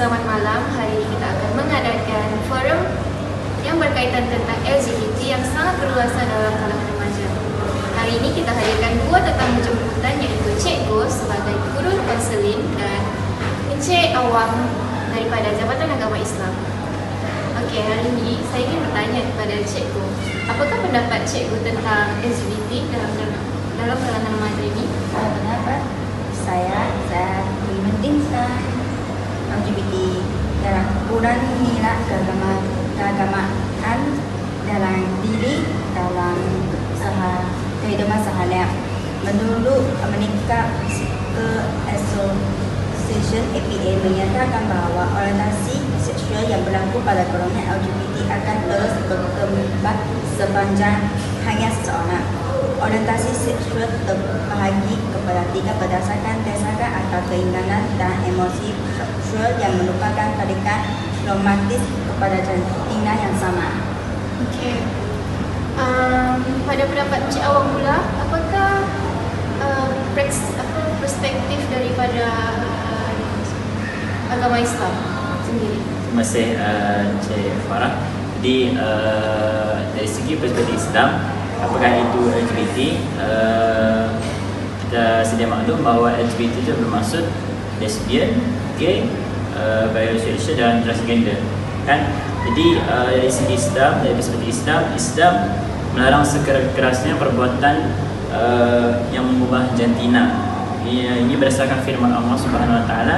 selamat malam. Hari ini kita akan mengadakan forum yang berkaitan tentang LGBT yang sangat berluasan dalam kalangan remaja. Hari ini kita hadirkan dua tetamu jemputan, iaitu Cik Gus sebagai guru konseling dan Encik Awang daripada Jabatan Agama Islam. Okey, hari ini saya ingin bertanya kepada Cik Gus, apakah pendapat Cik Gus tentang LGBT dalam kalangan remaja ini? Pendapat saya penting LGBT dalam bulan inilah keagamaan dalam diri dalam kehidupan sehari-hari. Menurut Amerika Physical Association (APA) menyatakan bahawa orientasi seksual yang berlaku pada golongan LGBT akan terus berkembang sepanjang hanya seseorang. Orientasi seksual terbahagi kepada tiga berdasarkan desakan atau keinginan dan emosi seksual yang merupakan tarikan romantis kepada jantina yang sama. Okey. Pada pendapat Encik Awang pula, apakah perspektif daripada agama Islam sendiri? Terima kasih Encik Farah. Jadi dari segi perspektif Islam, apakah itu LGBT, kita sedia maklum bahawa LGBT itu bermaksud lesbian, gay, bisexual dan transgender, kan? Jadi dari segi Islam, dari perspektif Islam melarang sekeras-kerasnya perbuatan yang mengubah jantina. Ini berdasarkan firman Allah Subhanahu Wa Taala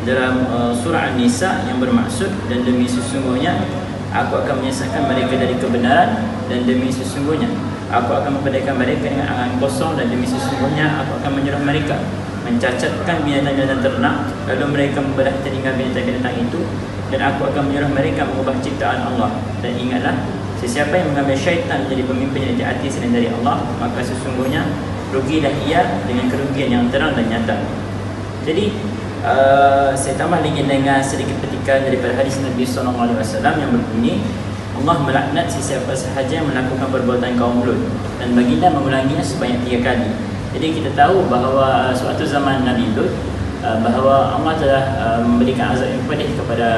dalam surah An-Nisa yang bermaksud, dan demi sesungguhnya aku akan menyesatkan mereka dari kebenaran, dan demi sesungguhnya aku akan memperdayakan mereka dengan angan kosong, dan demi sesungguhnya aku akan menyuruh mereka mencacatkan binatang-binatang ternak, lalu mereka membelah telinga binatang-binatang itu, dan aku akan menyuruh mereka mengubah ciptaan Allah. Dan ingatlah, sesiapa yang mengambil syaitan menjadi pemimpin yang diaati selain dari Allah, maka sesungguhnya rugilah ia dengan kerugian yang terang dan nyata. Jadi saya tambah lagi dengan sedikit petikan daripada hadis Nabi SAW yang berbunyi, Allah melaknat sesiapa sahaja yang melakukan perbuatan kaum Lut, dan baginda mengulanginya sebanyak 3 kali. Jadi kita tahu bahawa suatu zaman Nabi Lut, bahawa Allah telah memberikan azab yang pedih kepada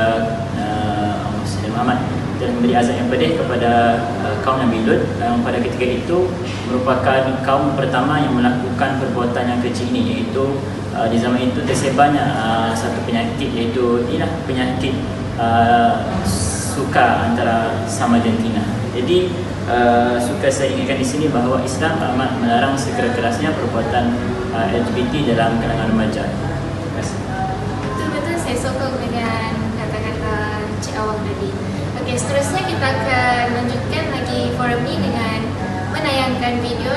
Muhammad, telah memberi azab yang pedih kepada kaum Nabi Lut, yang pada ketika itu merupakan kaum pertama yang melakukan perbuatan yang kecil ini, iaitu di zaman itu tersebarnya satu penyakit, iaitu penyakit suka antara sama jantina. Jadi suka saya ingatkan di sini bahawa Islam amat melarang sekeras-kerasnya perbuatan LGBT dalam kalangan remaja. Terima kasih. Betul-betul saya sokong dengan kata-kata Cik Awang tadi. Okey, seterusnya kita akan lanjutkan lagi forum ini dengan menayangkan video.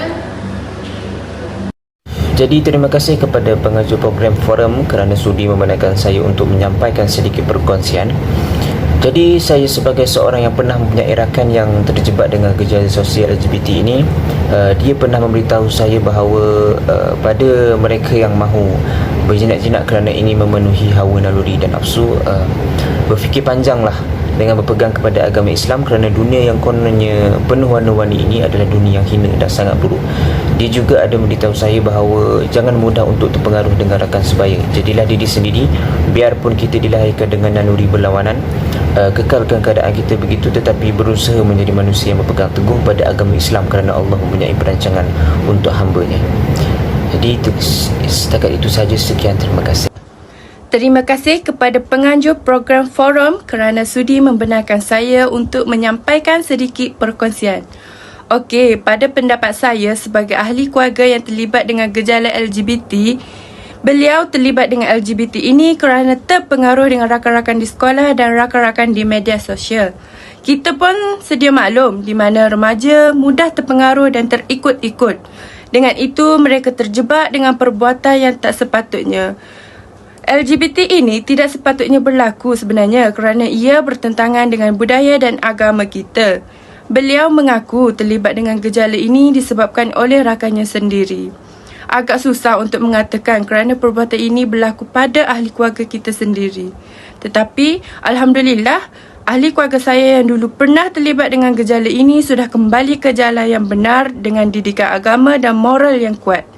Jadi terima kasih kepada pengajuk program forum kerana sudi membenarkan saya untuk menyampaikan sedikit perkongsian. Jadi saya sebagai seorang yang pernah mempunyai rakan yang terjebak dengan gejala sosial LGBT ini, dia pernah memberitahu saya bahawa pada mereka yang mahu berjinak-jinak kerana ingin memenuhi hawa naluri dan nafsu, berfikir panjanglah dengan berpegang kepada agama Islam, kerana dunia yang kononnya penuh warna-warni ini adalah dunia yang hina dan sangat buruk. Dia juga ada memberitahu saya bahawa jangan mudah untuk terpengaruh dengan rakan sebaya. Jadilah diri sendiri, biarpun kita dilahirkan dengan naluri berlawanan, kekalkan keadaan kita begitu, tetapi berusaha menjadi manusia yang berpegang teguh pada agama Islam, kerana Allah mempunyai perancangan untuk hamba-Nya. Jadi setakat itu saja, sekian, terima kasih. Terima kasih kepada penganjur program forum kerana sudi membenarkan saya untuk menyampaikan sedikit perkongsian. Okey, pada pendapat saya sebagai ahli keluarga yang terlibat dengan gejala LGBT, beliau terlibat dengan LGBT ini kerana terpengaruh dengan rakan-rakan di sekolah dan rakan-rakan di media sosial. Kita pun sedia maklum di mana remaja mudah terpengaruh dan terikut-ikut. Dengan itu, mereka terjebak dengan perbuatan yang tak sepatutnya. LGBT ini tidak sepatutnya berlaku sebenarnya kerana ia bertentangan dengan budaya dan agama kita. Beliau mengaku terlibat dengan gejala ini disebabkan oleh rakannya sendiri. Agak susah untuk mengatakan kerana perbuatan ini berlaku pada ahli keluarga kita sendiri. Tetapi, Alhamdulillah, ahli keluarga saya yang dulu pernah terlibat dengan gejala ini sudah kembali ke jalan yang benar dengan didikan agama dan moral yang kuat.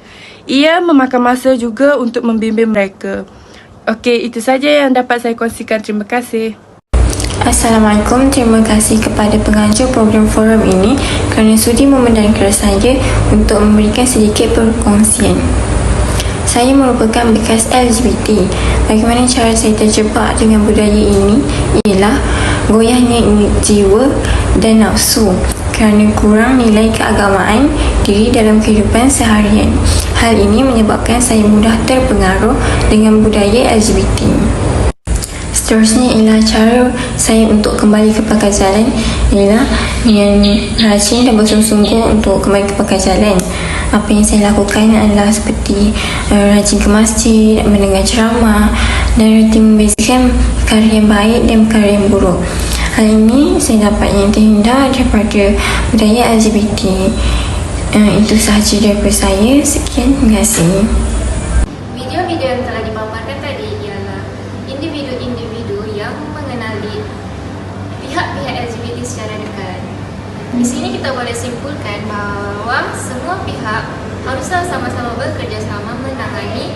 Ia memakan masa juga untuk membimbing mereka. Okey, itu saja yang dapat saya kongsikan. Terima kasih. Assalamualaikum, terima kasih kepada pengajar program forum ini kerana sudi membenarkan saya untuk memberikan sedikit perkongsian. Saya merupakan bekas LGBT. Bagaimana cara saya terjebak dengan budaya ini ialah goyahnya jiwa dan nafsu kerana kurang nilai keagamaan diri dalam kehidupan seharian. Hal ini menyebabkan saya mudah terpengaruh dengan budaya LGBT. Seterusnya ialah cara saya untuk kembali ke pakar jalan ialah dengan rajin dan bersungguh-sungguh untuk kembali ke pakar jalan. Apa yang saya lakukan adalah seperti rajin ke masjid, mendengar ceramah dan rutin membezakan perkara yang baik dan perkara yang buruk. Hal ini saya dapat yang terhindar daripada budaya LGBT. Itu sahaja daripada saya. Sekian, terima kasih. Video-video yang telah dipaparkan tadi ialah individu-individu yang mengenali pihak-pihak LGBT secara dekat. Di sini kita boleh simpulkan bahawa semua pihak haruslah sama-sama bekerjasama menangani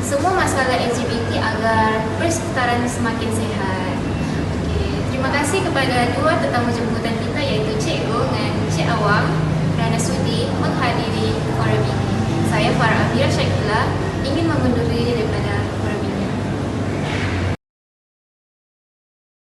semua masalah LGBT agar persekitaran semakin sihat. Terima kasih kepada dua tetamu jemputan kita iaitu Cik Go dan Cik Awang kerana sudi menghadiri forum ini. Saya Farah Afira Syakila ingin mengundur diri